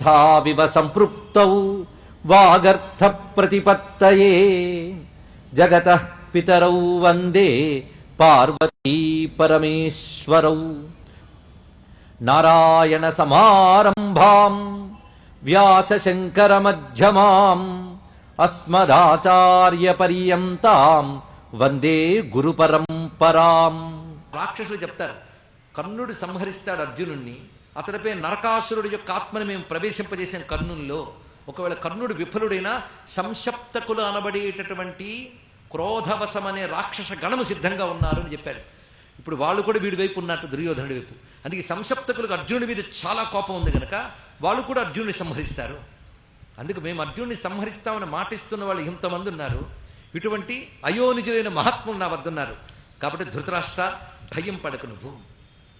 సమర్థావివ సంపృక్తౌ వాగర్థ ప్రతిపత్తయే జగతః పితరౌ వందే పార్వతీ పరమేశ్వరౌ. నారాయణ సమారంభాం వ్యాస శంకర మధ్యమాం అస్మదాచార్య పర్యంతాం వందే గురు పరంపరాం. రాక్షసులు చెప్తారు, కర్ణుడు సంహరిస్తాడు అర్జునుణ్ణి, అతడిపై నరకాసురుడి యొక్క ఆత్మని మేము ప్రవేశింపజేసాం కర్ణుల్లో. ఒకవేళ కర్ణుడు విఫలుడైనా సంశప్తకులు అనబడేటటువంటి క్రోధవశమనే రాక్షస గణము సిద్ధంగా ఉన్నారు అని చెప్పారు. ఇప్పుడు వాళ్ళు కూడా వీడి వైపు ఉన్నట్టు, దుర్యోధనుడి వైపు. అందుకే సంశప్తకులకు అర్జునుడి మీద చాలా కోపం ఉంది కనుక వాళ్ళు కూడా అర్జునుడిని సంహరిస్తారు. అందుకు మేము అర్జునుడిని సంహరిస్తామని మాటిస్తున్న వాళ్ళు ఇంతమంది ఉన్నారు. ఇటువంటి అయోనిజులైన మహాత్ములు నా వద్ద ఉన్నారు. కాబట్టి ధృతరాష్ట్ర, భయం పడకు నువ్వు.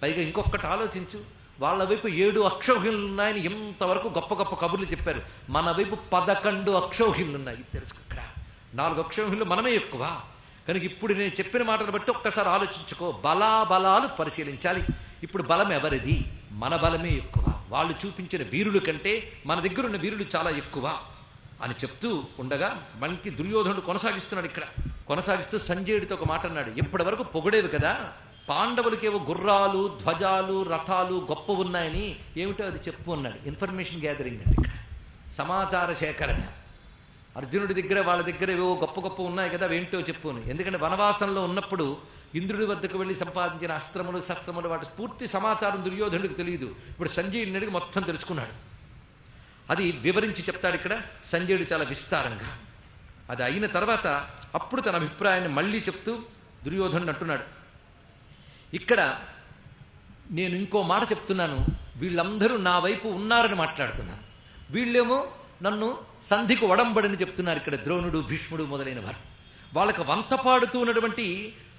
పైగా ఇంకొకటి ఆలోచించు, వాళ్ళ వైపు 7 అక్షౌహిణులు ఉన్నాయని ఎంతవరకు గొప్ప గొప్ప కబుర్లు చెప్పారు. మన వైపు 11 అక్షౌహిణులు ఉన్నాయి. తెలుసుకో, ఇక్కడ 4 అక్షౌహిణులు మనమే ఎక్కువ కనుక ఇప్పుడు నేను చెప్పిన మాటలు బట్టి ఒక్కసారి ఆలోచించుకో. బలాబలాలు పరిశీలించాలి. ఇప్పుడు బలం ఎవరిది? మన బలమే ఎక్కువ. వాళ్ళు చూపించిన వీరుల కంటే మన దగ్గర ఉన్న వీరులు చాలా ఎక్కువ అని చెప్తూ ఉండగా మనకి దుర్యోధనుడు కొనసాగిస్తున్నాడు. ఇక్కడ కొనసాగిస్తూ సంజయుడితో ఒక మాట అన్నాడు. ఇప్పటి వరకు పొగడేవి కదా, పాండవులకేవో గుర్రాలు, ధ్వజాలు, రథాలు గొప్ప ఉన్నాయని, ఏమిటో అది చెప్పు అన్నాడు. ఇన్ఫర్మేషన్ గ్యాదరింగ్ అంటే ఇక్కడ సమాచార సేకరణ. అర్జునుడి దగ్గర వాళ్ళ దగ్గర ఏవో గొప్ప గొప్ప ఉన్నాయి కదా, అవేంటో చెప్పు అని. ఎందుకంటే వనవాసంలో ఉన్నప్పుడు ఇంద్రుడి వద్దకు వెళ్ళి సంపాదించిన అస్త్రములు, శస్త్రములు, వాటి పూర్తి సమాచారం దుర్యోధనుడికి తెలియదు. ఇప్పుడు సంజయుడిని అడిగి మొత్తం తెలుసుకున్నాడు. అది వివరించి చెప్తాడు ఇక్కడ సంజయుడు చాలా విస్తారంగా. అది అయిన తర్వాత అప్పుడు తన అభిప్రాయాన్ని మళ్ళీ చెప్తూ దుర్యోధనుడు అంటున్నాడు, ఇక్కడ నేను ఇంకో మాట చెప్తున్నాను, వీళ్ళందరూ నా వైపు ఉన్నారని మాట్లాడుతున్నాను, వీళ్ళేమో నన్ను సంధికి ఒడంబడని చెప్తున్నారు. ఇక్కడ ద్రోణుడు, భీష్ముడు మొదలైన వారు. వాళ్ళకు వంత పాడుతూ ఉన్నటువంటి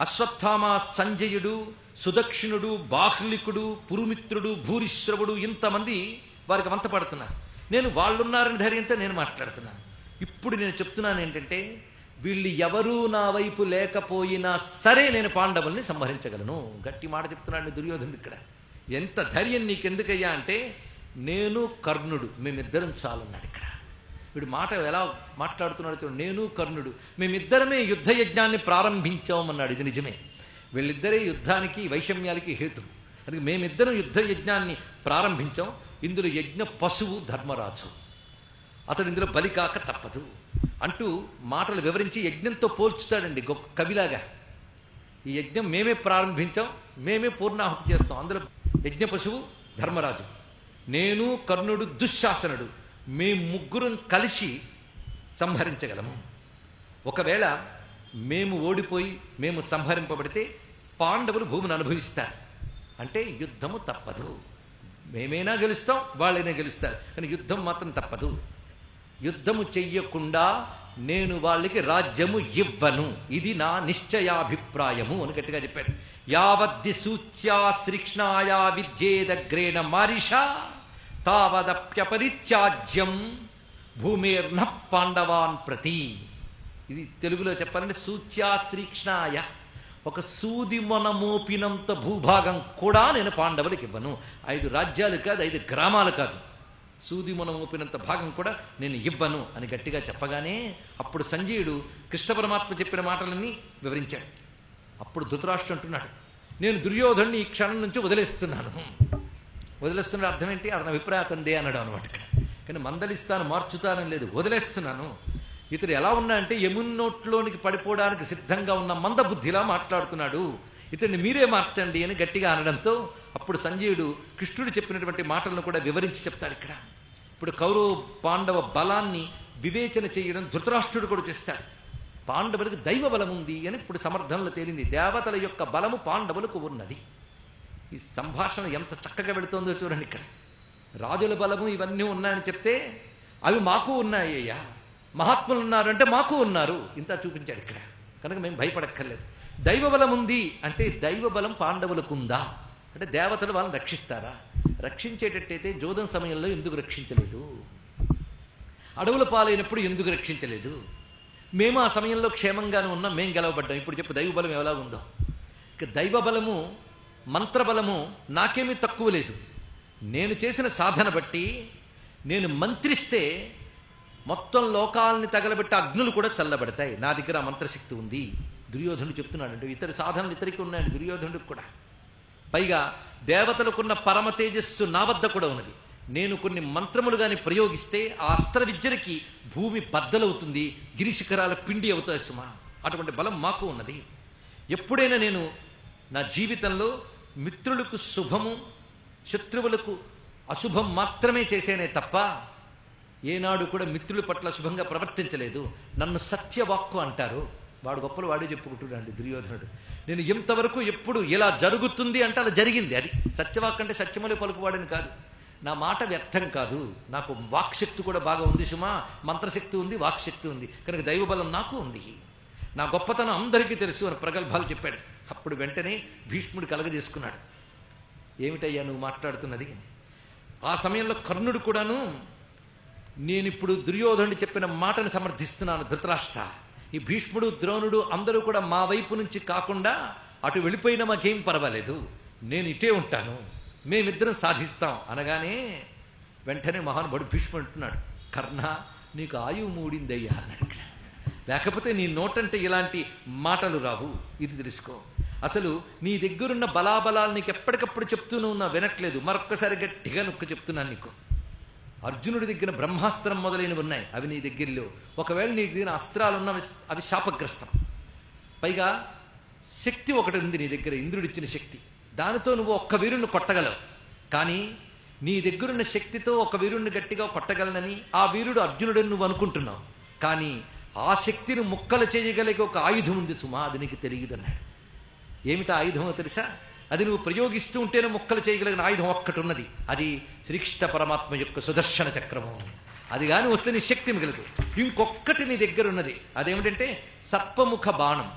అశ్వత్థామ, సంజయుడు, సుదక్షిణుడు, బాహ్లికుడు, పురుమిత్రుడు, భూరిశ్రవుడు, ఇంతమంది వారికి వంత పాడుతున్నారు. నేను వాళ్ళున్నారని ధైర్యంతో నేను మాట్లాడుతున్నాను. ఇప్పుడు నేను చెప్తున్నాను ఏంటంటే, వీళ్ళు ఎవరూ నా వైపు లేకపోయినా సరే నేను పాండవుల్ని సంహరించగలను. గట్టి మాట చెప్తున్నాడు దుర్యోధనుడు ఇక్కడ. ఎంత ధైర్యం నీకెందుకయ్యా అంటే, నేను కర్ణుడు మేమిద్దరం చాలన్నాడు. ఇక్కడ వీడు మాట ఎలా మాట్లాడుతున్నాడు. నేను కర్ణుడు మేమిద్దరమే యుద్ధ యజ్ఞాన్ని ప్రారంభించామన్నాడు. ఇది నిజమే. వీళ్ళిద్దరే యుద్ధానికి, వైషమ్యాలకి హేతు. అందుకే మేమిద్దరం యుద్ధ యజ్ఞాన్ని ప్రారంభించాం. ఇందులో యజ్ఞ పశువు ధర్మరాజు, అతడు ఇందులో బలి కాక తప్పదు అంటూ మాటలు వివరించి యజ్ఞంతో పోల్చుతాడండి కవిలాగా. ఈ యజ్ఞం మేమే ప్రారంభించాం, మేమే పూర్ణాహుతి చేస్తాం. అందులో యజ్ఞ పశువు ధర్మరాజు, నేను కర్ణుడు, దుశ్శాసనుడు, మేము ముగ్గురం కలిసి సంహరించగలము. ఒకవేళ మేము ఓడిపోయి మేము సంహరింపబడితే పాండవులు భూమిని అనుభవిస్తారు. అంటే యుద్ధము తప్పదు. మేమైనా గెలుస్తాం, వాళ్ళైనా గెలుస్తారు, కానీ యుద్ధం మాత్రం తప్పదు. యుద్ధము చెయ్యకుండా నేను వాళ్ళకి రాజ్యము ఇవ్వను, ఇది నా నిశ్చయాభిప్రాయము అని గట్టిగా చెప్పాడు. యావద్ది సూచ్యా శ్రీక్ష్ణాయా విద్యేదగ్రేణ మారిష తావదప్యపరిత్యాజ్యం భూమేర్న పాండవాన్ ప్రతి. ఇది తెలుగులో చెప్పాలంటే సూచ్యా శ్రీక్ష్ణాయ, ఒక సూది మొన మోపినంత భూభాగం కూడా నేను పాండవులకు ఇవ్వను. 5 రాజ్యాలు కాదు, 5 గ్రామాలు కాదు, సూది మొన మోపినంత భాగం కూడా నేను ఇవ్వను అని గట్టిగా చెప్పగానే అప్పుడు సంజయుడు కృష్ణ పరమాత్మ చెప్పిన మాటలన్నీ వివరించాడు. అప్పుడు ధృతరాష్ట్రుడు అంటున్నాడు, నేను దుర్యోధనుడిని ఈ క్షణం నుంచి వదిలేస్తున్నాను. వదిలేస్తున్న అర్థం ఏంటి? అతని అభిప్రాయం అతందే అన్నాడు అనమాట. కానీ మందలిస్తాను, మార్చుతానని లేదు, వదిలేస్తున్నాను. ఇతడు ఎలా ఉన్నా అంటే యమునోట్లోనికి పడిపోవడానికి సిద్ధంగా ఉన్న మందబుద్ధిలా మాట్లాడుతున్నాడు, ఇతన్ని మీరే మార్చండి అని గట్టిగా అనడంతో అప్పుడు సంజయుడు కృష్ణుడు చెప్పినటువంటి మాటలను కూడా వివరించి చెప్తాడు. ఇక్కడ ఇప్పుడు కౌరవ పాండవ బలాన్ని వివేచన చేయడం ధృతరాష్ట్రుడు కూడా చేస్తాడు. పాండవులకు దైవ బలం ఉంది అని ఇప్పుడు సమర్థనలో తేలింది. దేవతల యొక్క బలము పాండవులకు ఉన్నది. ఈ సంభాషణ ఎంత చక్కగా వెళుతోందో చూడండి. ఇక్కడ రాజుల బలము ఇవన్నీ ఉన్నాయని చెప్తే అవి మాకు ఉన్నాయ్యా, మహాత్ములు ఉన్నారంటే మాకు ఉన్నారు, ఇంత చూపించాడు ఇక్కడ. కనుక మేము భయపడక్కర్లేదు. దైవబలం ఉంది అంటే దైవబలం పాండవులకు ఉందా అంటే దేవతలు వాళ్ళని రక్షిస్తారా? రక్షించేటట్టయితే జోదం సమయంలో ఎందుకు రక్షించలేదు? అడవుల పాలైనప్పుడు ఎందుకు రక్షించలేదు? మేము ఆ సమయంలో క్షేమంగానే ఉన్నాం, మేము గెలవబడ్డాం. ఇప్పుడు చెప్పు దైవబలం ఎలా ఉందో. ఇక దైవబలము, మంత్రబలము నాకేమీ తక్కువ లేదు. నేను చేసిన సాధన బట్టి నేను మంత్రిస్తే మొత్తం లోకాలని తగలబెట్టి అగ్నులు కూడా చల్లబడతాయి. నా దగ్గర ఆ మంత్రశక్తి ఉంది. దుర్యోధనుడు చెప్తున్నాడు. అంటే ఇతడి సాధనలు ఇతరికి ఉన్నాయండి, దుర్యోధనుడికి కూడా. పైగా దేవతలకున్న పరమ తేజస్సు నా వద్ద కూడా ఉన్నది. నేను కొన్ని మంత్రములు గాని ప్రయోగిస్తే ఆ అస్త్ర విద్యలకి భూమి బద్దలవుతుంది, గిరిశిఖరాల పిండి అవుతాయి సుమా. అటువంటి బలం మాకు ఉన్నది. ఎప్పుడైనా నేను నా జీవితంలో మిత్రులకు శుభము, శత్రువులకు అశుభం మాత్రమే చేసేనే తప్ప ఏనాడు కూడా మిత్రుల పట్ల శుభంగా ప్రవర్తించలేదు. నన్ను సత్యవాక్కు అంటారు. వాడు గొప్పలు వాడే చెప్పుకుంటున్నాడు దుర్యోధనుడు. నేను ఇంతవరకు ఎప్పుడు ఇలా జరుగుతుంది అంటే అలా జరిగింది. అది సత్యవాక్ అంటే సత్యములే పలుకువాడని కాదు. నా మాట వ్యర్థం కాదు. నాకు వాక్శక్తి కూడా బాగా ఉంది సుమా. మంత్రశక్తి ఉంది, వాక్శక్తి ఉంది, కనుక దైవబలం నాకు ఉంది. నా గొప్పతనం అందరికీ తెలుసు అని ప్రగల్భాలు చెప్పాడు. అప్పుడు వెంటనే భీష్ముడు కలగజేసుకున్నాడు. ఏమిటయ్యా నువ్వు మాట్లాడుతున్నది? ఆ సమయంలో కర్ణుడు కూడాను, నేనిప్పుడు దుర్యోధనుడు చెప్పిన మాటను సమర్థిస్తున్నాను ధృతరాష్ట్ర. ఈ భీష్ముడు, ద్రోణుడు అందరూ కూడా మా వైపు నుంచి కాకుండా అటు వెళ్ళిపోయినా మాకేం పర్వాలేదు, నేను ఇటే ఉంటాను, మేమిద్దరం సాధిస్తాం అనగానే వెంటనే మహానుభావుడు భీష్ముడు అంటున్నాడు, కర్ణ నీకు ఆయువు మూడిందయ్యా అన్నాడు. లేకపోతే నీ నోటంటే ఇలాంటి మాటలు రావు, ఇది తెలుసుకో. అసలు నీ దగ్గరున్న బలాబలాలు నీకు ఎప్పటికప్పుడు చెప్తూనే ఉన్నా వినట్లేదు. మరొక్కసారి గట్టిగా నొక్కు చెప్తున్నాను నీకు. అర్జునుడి దగ్గర బ్రహ్మాస్త్రం మొదలైనవి ఉన్నాయి, అవి నీ దగ్గరలో. ఒకవేళ నీ దగ్గర అస్త్రాలు ఉన్నవి అవి శాపగ్రస్తం. పైగా శక్తి ఒకటి ఉంది నీ దగ్గర, ఇంద్రుడిచ్చిన శక్తి. దానితో నువ్వు ఒక్క వీరుణ్ణి కొట్టగలవు. కానీ నీ దగ్గరున్న శక్తితో ఒక వీరుణ్ణి గట్టిగా కొట్టగలనని ఆ వీరుడు అర్జునుడని నువ్వు అనుకుంటున్నావు. కానీ ఆ శక్తిని ముక్కలు చేయగలిగే ఒక ఆయుధం ఉంది సుమా, అది నీకు తెలియదన్నాడు. ఏమిటా ఆయుధమో తెలుసా? అది నువ్వు ప్రయోగిస్తూ ఉంటేనే ముక్కలు చేయగలిగిన ఆయుధం ఒక్కటి ఉన్నది. అది శ్రీకృష్ణ పరమాత్మ యొక్క సుదర్శన చక్రము. అది కానీ వస్తే నీ శక్తి మిగలదు. ఇంకొక్కటి నీ దగ్గర ఉన్నది, అదేమిటంటే సర్పముఖ బాణం.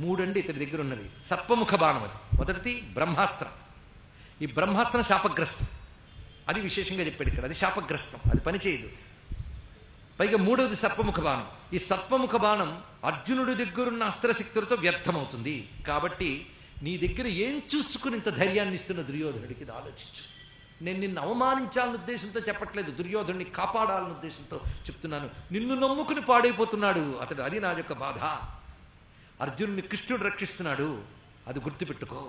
మూడండి ఇతడి దగ్గర ఉన్నది. సర్పముఖ బాణం అది. మొదటిది బ్రహ్మాస్త్రం. ఈ బ్రహ్మాస్త్రం శాపగ్రస్తం, అది విశేషంగా చెప్పాడు ఇక్కడ. అది శాపగ్రస్తం, అది పనిచేయదు. పైగా మూడవది సర్పముఖ బాణం. ఈ సర్పముఖ బాణం అర్జునుడి దగ్గరున్న అస్త్రశక్తులతో వ్యర్థమవుతుంది. కాబట్టి నీ దగ్గర ఏం చూసుకుని ఇంత ధైర్యాన్ని ఇస్తున్న దుర్యోధనుడికి ఇది ఆలోచించు. నేను నిన్ను అవమానించాలన్న ఉద్దేశంతో చెప్పట్లేదు, దుర్యోధనుడిని కాపాడాలన్న ఉద్దేశంతో చెప్తున్నాను. నిన్ను నమ్ముకుని పాడైపోతున్నాడు అతడు, అది నా యొక్క బాధ. అర్జునుడిని కృష్ణుడు రక్షిస్తున్నాడు, అది గుర్తుపెట్టుకో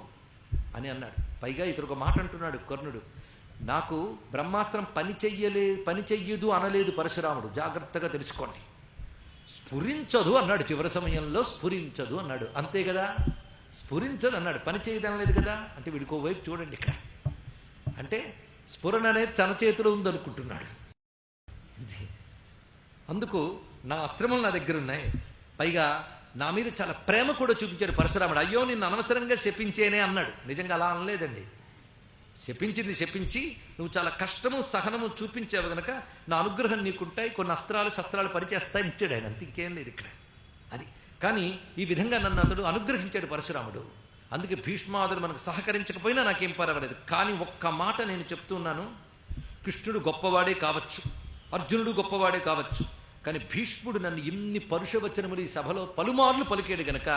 అని అన్నాడు. పైగా ఇతడు ఒక మాట అంటున్నాడు కర్ణుడు, నాకు బ్రహ్మాస్త్రం పని చెయ్యదు అనలేదు పరశురాముడు, జాగ్రత్తగా తెలుసుకోండి. స్ఫురించదు అన్నాడు, చివరి సమయంలో స్ఫురించదు అన్నాడు. అంతే కదా, స్ఫురించదు అన్నాడు, పని చేయడం లేదు కదా. అంటే వీడికో వైపు చూడండి ఇక్కడ, అంటే స్ఫురణ అనేది తన చేతిలో ఉందనుకుంటున్నాడు. అందుకు నా అస్త్రములు నా దగ్గర ఉన్నాయి. పైగా నా మీద చాలా ప్రేమ కూడా చూపించాడు పరశురాముడు. అయ్యో నిన్ను అనవసరంగా శపించేనే అన్నాడు. నిజంగా అలా అనలేదండి. శపించింది శపించి నువ్వు చాలా కష్టము సహనము చూపించావు గనక నా అనుగ్రహం నీకుంటాయి, కొన్ని అస్త్రాలు శస్త్రాలు పనిచేస్తాయని ఇచ్చాడు ఆయన. అంత ఇంకేం లేదు ఇక్కడ. అది కానీ ఈ విధంగా నన్ను అతడు అనుగ్రహించాడు పరశురాముడు. అందుకే భీష్మాదులు మనకు సహకరించకపోయినా నాకేం పర్వాలేదు. కానీ ఒక్క మాట నేను చెప్తున్నాను, కృష్ణుడు గొప్పవాడే కావచ్చు, అర్జునుడు గొప్పవాడే కావచ్చు, కానీ భీష్ముడు నన్ను ఇన్ని పరుషవచనములు ఈ సభలో పలుమార్లు పలికాడు గనక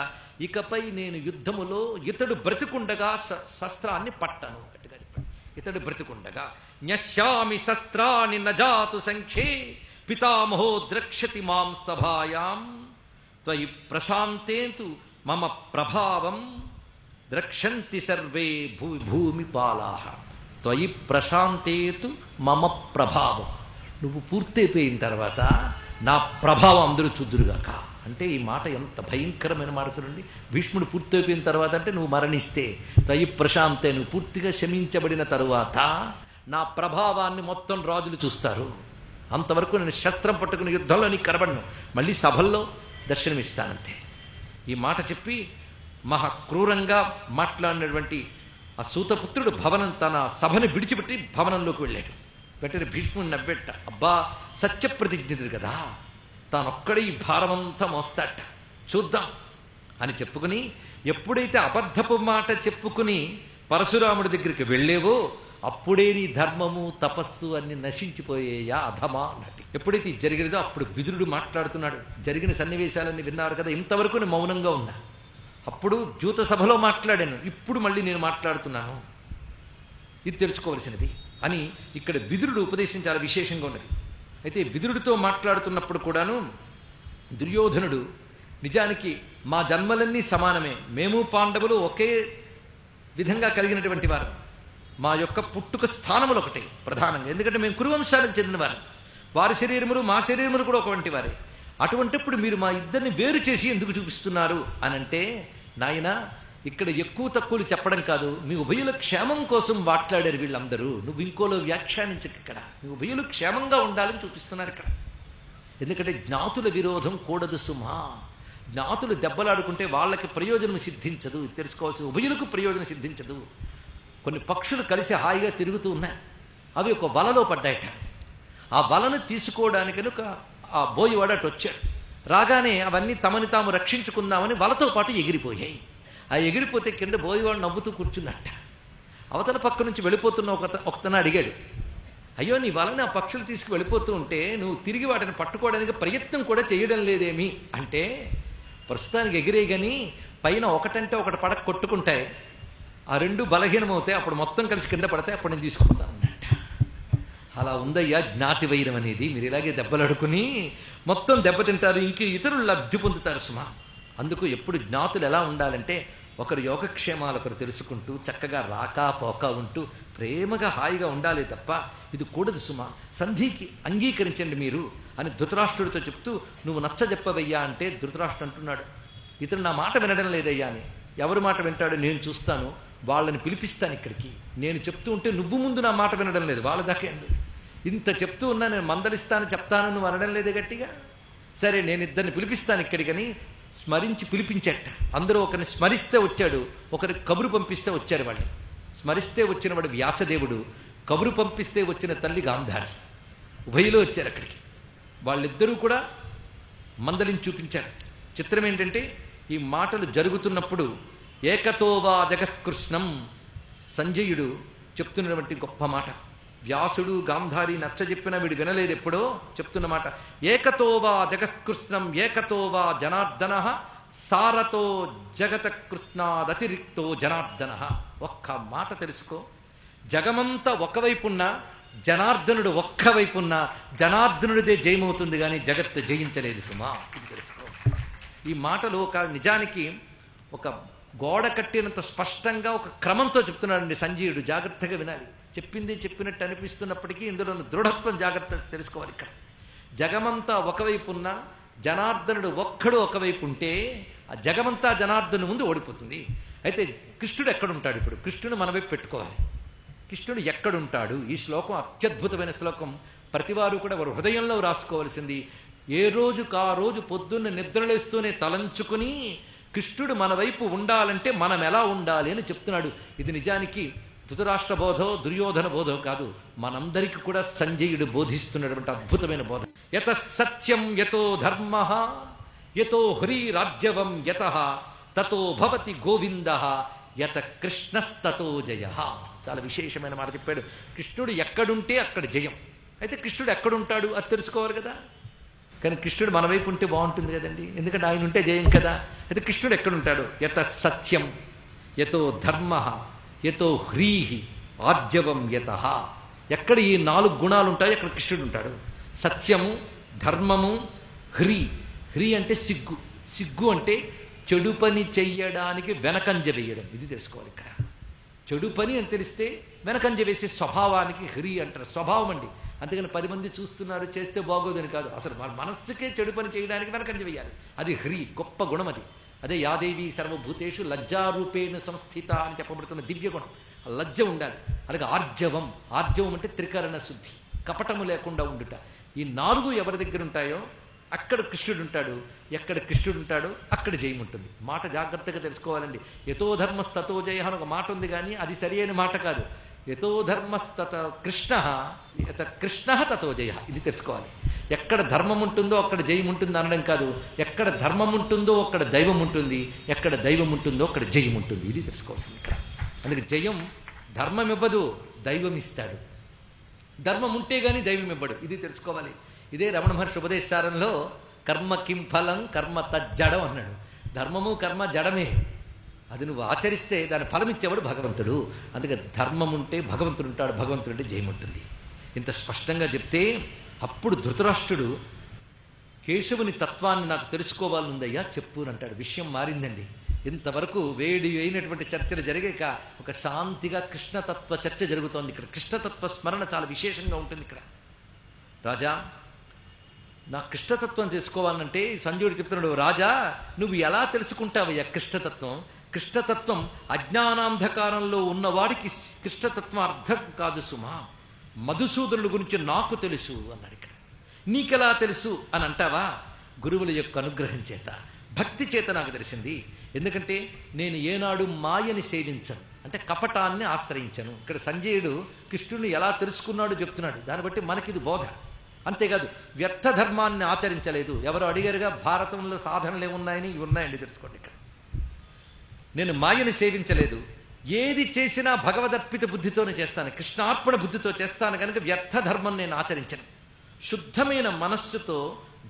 ఇకపై నేను యుద్ధములో ఇతడు బ్రతికుండగా శస్త్రాన్ని పట్టను. ఇతడు బ్రతికుండగా న్యశ్యామి శస్త్రాన్ని నజాతు సంఖ్యే పితామహో ద్రక్షతి మాం సభాయాం త్వయి ప్రశాంతేతు మమ ప్రభావం ద్రక్షంతి సర్వే భూమిపాలాః. త్వయి ప్రశాంతేతు మమ ప్రభావం. నువ్వు పూర్తయిపోయిన తర్వాత నా ప్రభావం అందరూ చూద్దురుగాక. అంటే ఈ మాట ఎంత భయంకరమైన మాట చూడండి. భీష్ముడు పూర్తయిపోయిన తర్వాత అంటే నువ్వు మరణిస్తే, త్వయి ప్రశాంతే నువ్వు పూర్తిగా శమించబడిన తరువాత నా ప్రభావాన్ని మొత్తం రాజులు చూస్తారు. అంతవరకు నేను శస్త్రం పట్టుకుని యుద్ధంలో నీకు కనబడను, మళ్ళీ సభల్లో దర్శనమిస్తానంతే. ఈ మాట చెప్పి మహా క్రూరంగా మాట్లాడినటువంటి ఆ సూతపుత్రుడు తన సభని విడిచిపెట్టి భవనంలోకి వెళ్ళాడు. వెంటనే భీష్ముడు నవ్వెట్ట, అబ్బా సత్యప్రతిజ్ఞుడు కదా, తానొక్కడే ఈ భారమంతా మోస్తాట, చూద్దాం అని చెప్పుకుని, ఎప్పుడైతే అబద్ధపు మాట చెప్పుకుని పరశురాముడి దగ్గరికి వెళ్ళేవో అప్పుడే నీ ధర్మము తపస్సు అన్ని నశించిపోయేయా అధమా అన్నట్టు. ఎప్పుడైతే జరిగినదో అప్పుడు విదురుడు మాట్లాడుతున్నాడు. జరిగిన సన్నివేశాలన్నీ విన్నారు కదా, ఇంతవరకు నేను మౌనంగా ఉన్నా. అప్పుడు జూత సభలో మాట్లాడాను, ఇప్పుడు మళ్ళీ నేను మాట్లాడుతున్నాను. ఇది తెలుసుకోవలసినది. అని ఇక్కడ విదురుడు ఉపదేశం చాలా విశేషంగా ఉన్నది. అయితే విదురుడితో మాట్లాడుతున్నప్పుడు కూడాను దుర్యోధనుడు నిజానికి మా జన్మలన్నీ సమానమే, మేము పాండవులు ఒకే విధంగా కలిగినటువంటి వారు, మా యొక్క పుట్టుక స్థానములు ఒకటే ప్రధానంగా, ఎందుకంటే మేము కురువంశాలకు చెందినవారు, వారి శరీరములు మా శరీరములు కూడా ఒకవంటి వారే. అటువంటిప్పుడు మీరు మా ఇద్దరిని వేరు చేసి ఎందుకు చూపిస్తున్నారు అనంటే, నాయనా ఇక్కడ ఎక్కువ తక్కువలు చెప్పడం కాదు, మీ ఉభయుల క్షేమం కోసం మాట్లాడారు వీళ్ళందరూ, నువ్వు ఇంకోలో వ్యాఖ్యానించక, ఇక్కడ మీ ఉభయులు క్షేమంగా ఉండాలని చూపిస్తున్నారు ఇక్కడ. ఎందుకంటే జ్ఞాతుల విరోధం కూడదు సుమా, జ్ఞాతులు దెబ్బలాడుకుంటే వాళ్ళకి ప్రయోజనం సిద్ధించదు, తెలుసుకోవాల్సిన ఉభయులకు ప్రయోజనం సిద్ధించదు. కొన్ని పక్షులు కలిసి హాయిగా తిరుగుతూ ఉన్నాయి, అవి ఒక వలలో పడ్డాయట. ఆ వలను తీసుకోవడానికని ఆ బోయివాడు అటు వచ్చాడు. రాగానే అవన్నీ తమని తాము రక్షించుకుందామని వలతో పాటు ఎగిరిపోయాయి. ఆ ఎగిరిపోతే కింద బోయివాడు నవ్వుతూ కూర్చున్నట్ట. అవతల పక్క నుంచి వెళ్ళిపోతున్న ఒకతను అడిగాడు, అయ్యో నీ వలని ఆ పక్షులు తీసుకు వెళ్ళిపోతూ ఉంటే నువ్వు తిరిగి వాటిని పట్టుకోవడానికి ప్రయత్నం కూడా చేయడం లేదేమి అంటే, ప్రస్తుతానికి ఎగిరే గాని పైన ఒకటంటే ఒకటి పడక కొట్టుకుంటాయి, ఆ రెండు బలహీనమవుతాయి, అప్పుడు మొత్తం కలిసి కింద పడతాయి, అప్పుడు నేను తీసుకుంటాను అన్నట్ట. అలా ఉందయ్యా జ్ఞాతి వైరం అనేది, మీరు ఇలాగే దెబ్బలాడుకుని మొత్తం దెబ్బతింటారు, ఇంక ఇతరులు లబ్ధి పొందుతారు సుమా. అందుకు ఎప్పుడు జ్ఞాతులు ఎలా ఉండాలంటే ఒకరు యోగక్షేమాలు ఒకరు తెలుసుకుంటూ చక్కగా రాకా పోకా ఉంటూ ప్రేమగా హాయిగా ఉండాలి తప్ప ఇది కూడదు సుమా, సంధికి అంగీకరించండి మీరు అని ధృతరాష్ట్రుడితో చెప్తూ, నువ్వు నచ్చజెప్పవయ్యా అంటే ధృతరాష్ట్రుడు అంటున్నాడు, ఇతను నా మాట వినడం లేదయ్యా అని. ఎవరి మాట వింటాడో నేను చూస్తాను, వాళ్ళని పిలిపిస్తాను ఇక్కడికి, నేను చెప్తూ ఉంటే నువ్వు ముందు నా మాట వినడం లేదు, వాళ్ళ దాకా ఎందుకు ఇంత చెప్తూ ఉన్నా, నేను మందలిస్తాను చెప్తాను, నువ్వు అనడం లేదే గట్టిగా, సరే నేను ఇద్దరిని పిలిపిస్తాను ఇక్కడికని స్మరించి పిలిపించట. అందరూ ఒకరిని స్మరిస్తే వచ్చాడు, ఒకరికి కబురు పంపిస్తే వచ్చారు. వాళ్ళు స్మరిస్తే వచ్చిన వాడు వ్యాసదేవుడు, కబురు పంపిస్తే వచ్చిన తల్లి గాంధారి, ఉభయలో వచ్చారు అక్కడికి. వాళ్ళిద్దరూ కూడా మందలిని చూపించారు. చిత్రం ఏంటంటే ఈ మాటలు జరుగుతున్నప్పుడు ఏకతోవా జగత్కృష్ణం, సంజయుడు చెప్తున్నటువంటి గొప్ప మాట. వ్యాసుడు గాంధారి నచ్చజెప్పిన వీడు వినలేదు ఎప్పుడో చెప్తున్న మాట, ఏకతోవా జగత్కృష్ణం ఏకతోవా జనార్దన సారతో జగత కృష్ణాదతిరిక్తో జనార్దన. ఒక్క మాట తెలుసుకో, జగమంతా ఒకవైపున్నా జనార్దనుడు ఒక్కవైపున్నా జనార్దనుడిదే జయమవుతుంది కానీ జగత్తు జయించలేదు సుమా, ఇది తెలుసుకో. ఈ మాటలు ఒక నిజానికి ఒక గోడ కట్టినంత స్పష్టంగా ఒక క్రమంతో చెప్తున్నాడండి సంజయుడు, జాగ్రత్తగా వినాలి. చెప్పింది చెప్పినట్టు అనిపిస్తున్నప్పటికీ ఇందులో దృఢత్వం జాగ్రత్త తెలుసుకోవాలి. ఇక్కడ జగమంతా ఒకవైపు ఉన్న జనార్దనుడు ఒక్కడు ఒకవైపు ఉంటే ఆ జగమంతా జనార్దను ముందు ఓడిపోతుంది. అయితే కృష్ణుడు ఎక్కడుంటాడు? ఇప్పుడు కృష్ణుడు మన వైపు పెట్టుకోవాలి. కృష్ణుడు ఎక్కడుంటాడు? ఈ శ్లోకం అత్యద్భుతమైన శ్లోకం, ప్రతివారు కూడా వారు హృదయంలో రాసుకోవలసింది. ఏ రోజుకు ఆ రోజు పొద్దున్న నిద్రలేస్తూనే తలంచుకుని కృష్ణుడు మన వైపు ఉండాలంటే మనం ఎలా ఉండాలి అని చెప్తున్నాడు. ఇది నిజానికి ధృతరాష్ట్ర బోధో దుర్యోధన బోధో కాదు, మనందరికీ కూడా సంజయుడు బోధిస్తున్నటువంటి అద్భుతమైన బోధ. యత సత్యం యతో ధర్మ యతో హ్రీరాజ్యవం యత తతో భవతి గోవింద యత కృష్ణస్తతో జయ. చాలా విశేషమైన మాట చెప్పాడు. కృష్ణుడు ఎక్కడుంటే అక్కడ జయం. అయితే కృష్ణుడు ఎక్కడుంటాడు అది తెలుసుకోవాలి కదా. కానీ కృష్ణుడు మన వైపు ఉంటే బాగుంటుంది కదండి, ఎందుకంటే ఆయన ఉంటే జయం కదా. అయితే కృష్ణుడు ఎక్కడుంటాడు? యత సత్యం యతో ధర్మ యతో హ్రీహి ఆర్జవం యత. ఎక్కడ ఈ 4 గుణాలు ఉంటాయో అక్కడ కృష్ణుడు ఉంటాడు. సత్యము, ధర్మము, హ్రీ. హ్రీ అంటే సిగ్గు. సిగ్గు అంటే చెడు పని చెయ్యడానికి వెనకంజ వేయడం. ఇది తెలుసుకోవాలి ఇక్కడ. చెడు పని అని తెలిస్తే వెనకంజ వేసే స్వభావానికి హ్రీ అంటారు. స్వభావం అండి. అంతేగాని 10 మంది చూస్తున్నారు చేస్తే బాగోదని కాదు, అసలు మన మనస్సుకే చెడు పని చేయడానికి వెనకంజ వేయాలి. అది హ్రీ, గొప్ప గుణం అది. అదే యాదేవి సర్వభూతేషు లజ్జారూపేణ సంస్థిత అని చెప్పబడుతున్న దివ్య గుణం. లజ్జ ఉండాలి. అలాగే ఆర్జవం. ఆర్జవం అంటే త్రికరణ శుద్ధి, కపటము లేకుండా ఉండుట. ఈ 4 ఎవరి దగ్గర ఉంటాయో అక్కడ కృష్ణుడు ఉంటాడు. ఎక్కడ కృష్ణుడు ఉంటాడో అక్కడ జయం ఉంటుంది. మాట జాగ్రత్తగా తెలుసుకోవాలండి. యతో ధర్మస్తతో జయ అని ఒక మాట ఉంది, కానీ అది సరి అయిన మాట కాదు. యతో ధర్మస్తత కృష్ణ యత కృష్ణ తతో జయ. ఇది తెలుసుకోవాలి. ఎక్కడ ధర్మం ఉంటుందో అక్కడ జయం ఉంటుంది అనడం కాదు. ఎక్కడ ధర్మం ఉంటుందో అక్కడ దైవం ఉంటుంది, ఎక్కడ దైవం ఉంటుందో అక్కడ జయం ఉంటుంది. ఇది తెలుసుకోవాల్సింది ఇక్కడ. అందుకే జయం ధర్మం ఇవ్వదు, దైవం ఇస్తాడు. ధర్మం ఉంటే గాని దైవం ఇవ్వడు. ఇది తెలుసుకోవాలి. ఇదే రమణ మహర్షి ఉపదేశారంలో కర్మ కిం ఫలం కర్మ తజ్జడం అన్నాడు. ధర్మము కర్మ జడమే. అది నువ్వు ఆచరిస్తే దాని ఫలం ఇచ్చేవాడు భగవంతుడు. అందుకే ధర్మం ఉంటే భగవంతుడు ఉంటాడు, భగవంతుడు ఉంటే జయముంటుంది. ఇంత స్పష్టంగా చెప్తే అప్పుడు ధృతరాష్ట్రుడు కేశవుని తత్వాన్ని నాకు తెలుసుకోవాలనుందయ్యా చెప్పు అని అంటాడు. విషయం మారిందండి. ఇంతవరకు వేడి అయినటువంటి చర్చలు జరిగాక ఒక శాంతిగా కృష్ణతత్వ చర్చ జరుగుతోంది. ఇక్కడ కృష్ణతత్వ స్మరణ చాలా విశేషంగా ఉంటుంది. ఇక్కడ రాజా నా కృష్ణతత్వం తెలుసుకోవాలంటే సంజయుడు చెప్తున్నాడు, రాజా నువ్వు ఎలా తెలుసుకుంటావయ్యా కృష్ణతత్వం? కృష్ణతత్వం అజ్ఞానాంధకారంలో ఉన్నవాడికి కృష్ణతత్వం అర్థం కాదు సుమా. మధుసూదనుడి గురించి నాకు తెలుసు అన్నాడు. ఇక్కడ నీకెలా తెలుసు అని అంటావా? గురువుల యొక్క అనుగ్రహం చేత, భక్తి చేత నాకు తెలిసింది. ఎందుకంటే నేను ఏనాడు మాయని సేవించను, అంటే కపటాన్ని ఆశ్రయించను. ఇక్కడ సంజయుడు కృష్ణుని ఎలా తెలుసుకున్నాడో చెప్తున్నాడు. దాన్ని బట్టి మనకిది బోధ. అంతేకాదు వ్యర్థ ధర్మాన్ని ఆచరించలేదు. ఎవరు అడిగారుగా భారతంలో సాధనలు ఏమున్నాయని? ఇవి ఉన్నాయండి, తెలుసుకోండి. ఇక్కడ నేను మాయని సేవించలేదు, ఏది చేసినా భగవదర్పిత బుద్ధితోనే చేస్తాను, కృష్ణార్పణ బుద్ధితో చేస్తాను. కనుక వ్యర్థ ధర్మం నేను ఆచరించను. శుద్ధమైన మనస్సుతో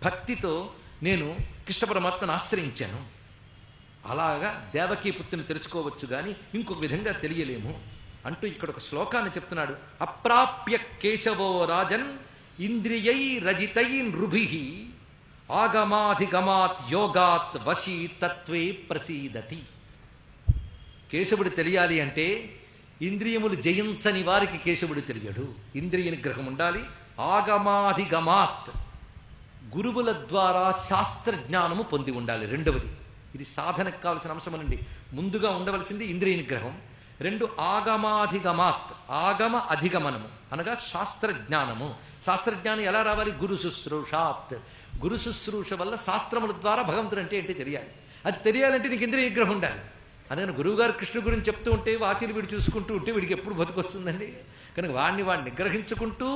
భక్తితో నేను కృష్ణ పరమాత్మను ఆశ్రయించాను. అలాగా దేవకీ పుత్రుని తెలుసుకోవచ్చు గాని ఇంకొక విధంగా తెలియలేము అంటూ ఇక్కడ ఒక శ్లోకాన్ని చెప్తున్నాడు. అప్రాప్య కేశవో రాజన్ ఇంద్రియై రజితై నృభి ఆగమాధిగమాత్ యోగాత్ వశీ తత్వే ప్రసీదతి. కేశవుడు తెలియాలి అంటే ఇంద్రియములు జయించని వారికి కేశవుడు తెలియడు. ఇంద్రియ నిగ్రహం ఉండాలి. ఆగమాధిగమాత్ గురువుల ద్వారా శాస్త్రజ్ఞానము పొంది ఉండాలి. రెండవది, ఇది సాధనకు కావలసిన అంశమనండి. ముందుగా ఉండవలసింది ఇంద్రియ నిగ్రహం. రెండు, ఆగమాధిగమాత్, ఆగమ అధిగమనము అనగా శాస్త్రజ్ఞానము. శాస్త్రజ్ఞానం ఎలా రావాలి? గురు శుశ్రూషాత్. గురు శుశ్రూష వల్ల శాస్త్రముల ద్వారా భగవంతుడు అంటే ఏంటి తెలియాలి. అది తెలియాలంటే నీకు ఇంద్రియ నిగ్రహం ఉండాలి. అందుకని గురువుగారు కృష్ణు గురించి చెప్తూ ఉంటే వాచిని వీడు చూసుకుంటూ ఉంటే వీడికి ఎప్పుడు బతుకొస్తుందండి. కనుక వాడిని నిగ్రహించుకుంటూ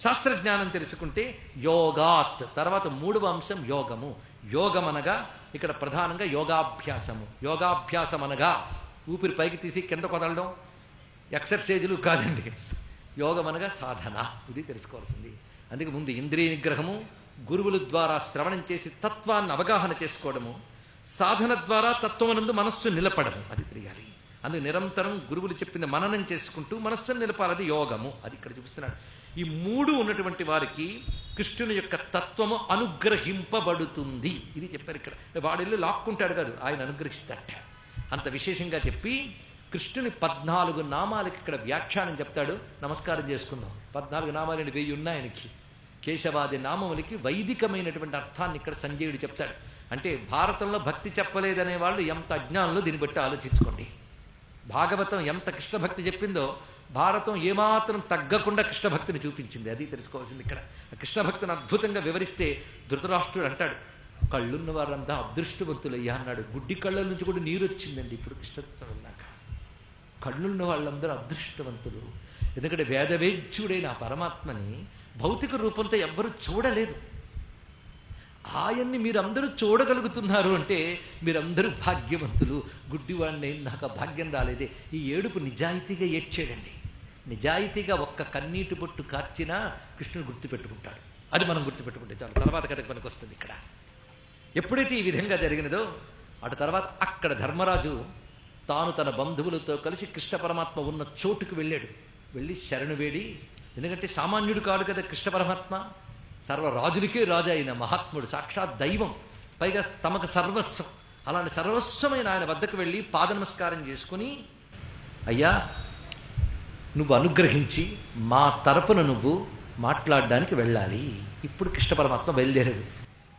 శాస్త్రజ్ఞానం తెలుసుకుంటే యోగాత్. తర్వాత మూడవ అంశం యోగము. యోగం అనగా ఇక్కడ ప్రధానంగా యోగాభ్యాసము. యోగాభ్యాసం అనగా ఊపిరి పైకి తీసి కింద కొదలడం, ఎక్సర్సైజులు కాదండి. యోగం అనగా సాధన. ఇది తెలుసుకోవాల్సింది. అందుకే ముందు ఇంద్రియ నిగ్రహము, గురువుల ద్వారా శ్రవణం చేసి తత్వాన్ని అవగాహన చేసుకోవడము, సాధన ద్వారా తత్వమునందు మనస్సు నిలపడము, అది తెలియాలి. అందుకు నిరంతరం గురువులు చెప్పింది మననం చేసుకుంటూ మనస్సును నిలపాలి. అది యోగము. అది ఇక్కడ చూపిస్తున్నాడు. ఈ మూడు ఉన్నటువంటి వారికి కృష్ణుని యొక్క తత్వము అనుగ్రహింపబడుతుంది. ఇది చెప్పారు ఇక్కడ. వాడిల్లు లాక్కుంటాడు కాదు, ఆయన అనుగ్రహిస్తాడట. అంత విశేషంగా చెప్పి కృష్ణుని 14 నామాలకి ఇక్కడ వ్యాఖ్యానం చెప్తాడు. నమస్కారం చేసుకుందాం. 14 నామాలని 1000 ఉన్నాయి ఆయనకి. కేశవాది నామములకి వైదికమైనటువంటి అర్థాన్ని ఇక్కడ సంజయుడు చెప్తాడు. అంటే భారతంలో భక్తి చెప్పలేదనే వాళ్ళు ఎంత అజ్ఞానంలో దీన్ని బట్టి ఆలోచించుకోండి. భాగవతం ఎంత కృష్ణ భక్తి చెప్పిందో భారతం ఏమాత్రం తగ్గకుండా కృష్ణ భక్తిని చూపించింది. అది తెలుసుకోవాల్సింది ఇక్కడ. కృష్ణ భక్తిని అద్భుతంగా వివరిస్తే ధృతరాష్ట్రుడు అంటాడు, కళ్ళున్న వారంతా అదృష్టవంతులయ్యా అన్నాడు. గుడ్డి కళ్ళ నుంచి కూడా నీరు వచ్చిందండి ఇప్పుడు కృష్ణత్వం ఉన్నాక. కళ్ళున్న వాళ్ళందరూ అదృష్టవంతులు. ఎందుకంటే వేదవేద్యుడైన ఆ పరమాత్మని భౌతిక రూపంతో ఎవ్వరూ చూడలేరు. ఆయన్ని మీరందరూ చూడగలుగుతున్నారు అంటే మీరందరూ భాగ్యవంతులు. గుడ్డివాడిని నాకు భాగ్యం రాలేదే. ఈ ఏడుపు నిజాయితీగా ఏడ్చాడండి. నిజాయితీగా ఒక్క కన్నీటి బొట్టు కార్చినా కృష్ణుడు గుర్తుపెట్టుకుంటాడు. అది మనం గుర్తుపెట్టుకుంటే చాలు. తర్వాత కథకు మనకు వస్తుంది. ఇక్కడ ఎప్పుడైతే ఈ విధంగా జరిగినదో అటు తర్వాత అక్కడ ధర్మరాజు తాను తన బంధువులతో కలిసి కృష్ణ పరమాత్మ ఉన్న చోటుకు వెళ్ళాడు. వెళ్ళి శరణు వేడి. ఎందుకంటే సామాన్యుడు కాడు కదా కృష్ణ పరమాత్మ. సర్వరాజులకే రాజు అయిన మహాత్ముడు, సాక్షాత్ దైవం, పైగా తమకు సర్వస్వం. అలాంటి సర్వస్వమైన ఆయన వద్దకు వెళ్ళి పాద నమస్కారం చేసుకుని, అయ్యా నువ్వు అనుగ్రహించి మా తరపున నువ్వు మాట్లాడడానికి వెళ్ళాలి. ఇప్పుడు కృష్ణ పరమాత్మ బయలుదేరాడు.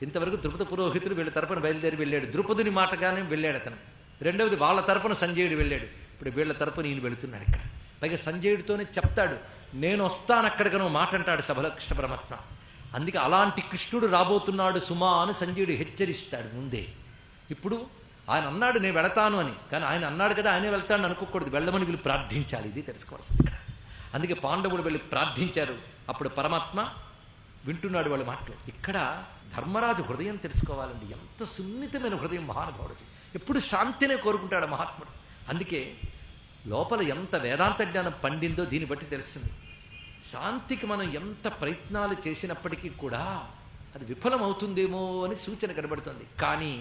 ఇంతవరకు ద్రుపద పురోహితుడు వీళ్ళ తరపున బయలుదేరి వెళ్ళాడు. ద్రుపదుని మాటగానే వెళ్ళాడు అతను. రెండవది వాళ్ళ తరపున సంజయుడు వెళ్ళాడు. ఇప్పుడు వీళ్ళ తరపున ఈయన వెళుతున్నాడు. ఇక్కడ పైగా సంజయుడితోనే చెప్తాడు, నేను వస్తాను అక్కడికనో మాట అంటాడు సభలో కృష్ణ పరమాత్మ. అందుకే అలాంటి కృష్ణుడు రాబోతున్నాడు సుమా అని సంజయుడు హెచ్చరిస్తాడు ముందే. ఇప్పుడు ఆయన అన్నాడు నేను వెళతాను అని, కానీ ఆయన అన్నాడు కదా ఆయనే వెళ్తాడని అనుకోకూడదు. వెళ్ళమని వీళ్ళు ప్రార్థించాలి. ఇది తెలుసుకోవాల్సింది ఇక్కడ. అందుకే పాండవుడు వెళ్ళి ప్రార్థించారు. అప్పుడు పరమాత్మ వింటున్నాడు వాళ్ళ మాటలు. ఇక్కడ ధర్మరాజు హృదయం తెలుసుకోవాలండి. ఎంత సున్నితమైన హృదయం మహానుభావుడికి. ఎప్పుడు శాంతినే కోరుకుంటాడు మహాత్ముడు. అందుకే లోపల ఎంత వేదాంత జ్ఞానం పండిందో దీన్ని బట్టి తెలుస్తుంది. శాంతికి మనం ఎంత ప్రయత్నాలు చేసినప్పటికీ కూడా అది విఫలమవుతుందేమో అని సూచన కనబడుతుంది. కానీ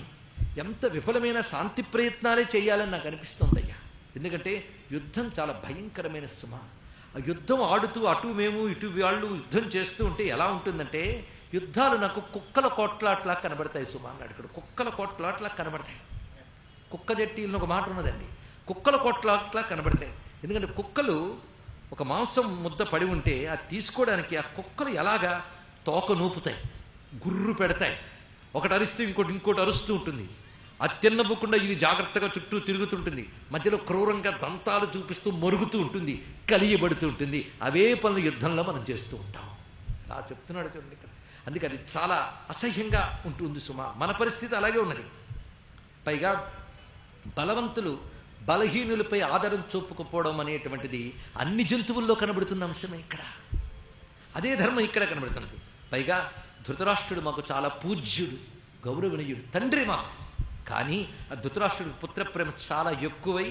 ఎంత విఫలమైన శాంతి ప్రయత్నాలే చేయాలని నాకు అనిపిస్తోందయ్యా. ఎందుకంటే యుద్ధం చాలా భయంకరమైన సుమ. ఆ యుద్ధం ఆడుతూ అటు మేము ఇటు వాళ్ళు యుద్ధం చేస్తూ ఉంటే ఎలా ఉంటుందంటే, యుద్ధాలు నాకు కుక్కల కోట్లాట్లా కనబడతాయి సుమ అన్నాడు. ఇక్కడ కుక్కల కోట్లాట్లా కనబడతాయి. కుక్క జట్టీలను ఒక మాట ఉన్నదండి, కుక్కల కోట్లాట్లా కనబడతాయి. ఎందుకంటే కుక్కలు ఒక మాంసం ముద్ద పడి ఉంటే అది తీసుకోవడానికి ఆ కుక్కలు ఎలాగా తోక నూపుతాయి, గుర్రు పెడతాయి, ఒకటి అరిస్తే ఇంకోటి అరుస్తూ ఉంటుంది. అది తిన్నవ్వకుండా ఇది జాగ్రత్తగా చుట్టూ తిరుగుతుంటుంది, మధ్యలో క్రూరంగా దంతాలు చూపిస్తూ మరుగుతూ ఉంటుంది, కలియబడుతూ ఉంటుంది. అవే పనులు యుద్ధంలో మనం చేస్తూ ఉంటాం. అలా చెప్తున్నాడు చూడండి ఇక్కడ. అందుకే అది చాలా అసహ్యంగా ఉంటుంది సుమా. మన పరిస్థితి అలాగే ఉన్నది. పైగా బలవంతులు బలహీనులపై ఆదరం చూపుకపోవడం అనేటువంటిది అన్ని జంతువుల్లో కనబడుతున్న అంశమే ఇక్కడ. అదే ధర్మం ఇక్కడ కనబడుతున్నది. పైగా ధృతరాష్ట్రుడు మాకు చాలా పూజ్యుడు, గౌరవనీయుడు, తండ్రి మాకు. కానీ ఆ ధృతరాష్ట్రుడి పుత్రప్రేమ చాలా ఎక్కువై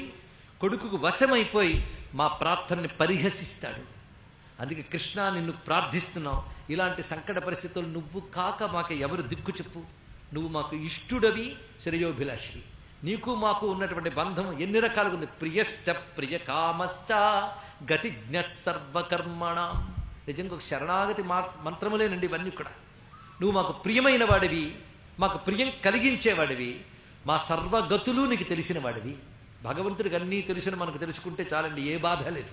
కొడుకుకు వశమైపోయి మా ప్రార్థనని పరిహసిస్తాడు. అందుకే కృష్ణ నిన్ను ప్రార్థిస్తున్నావు, ఇలాంటి సంకట పరిస్థితులు నువ్వు కాక మాకు ఎవరు దిక్కు చెప్పు. నువ్వు మాకు ఇష్టుడవి, శ్రేయోభిలాషివి. నీకు మాకు ఉన్నటువంటి బంధం ఎన్ని రకాలుగా ఉంది. ప్రియశ్చ ప్రియ కామశ్చ గతిజ్ఞ సర్వకర్మణ. నిజంగా ఒక శరణాగతి మంత్రములేనండి ఇవన్నీ కూడా. నువ్వు మాకు ప్రియమైన వాడివి, మాకు ప్రియం కలిగించేవాడివి, మా సర్వగతులు నీకు తెలిసిన వాడివి. భగవంతుడికి అన్నీ తెలిసిన మనకు తెలుసుకుంటే చాలండి, ఏ బాధ లేదు.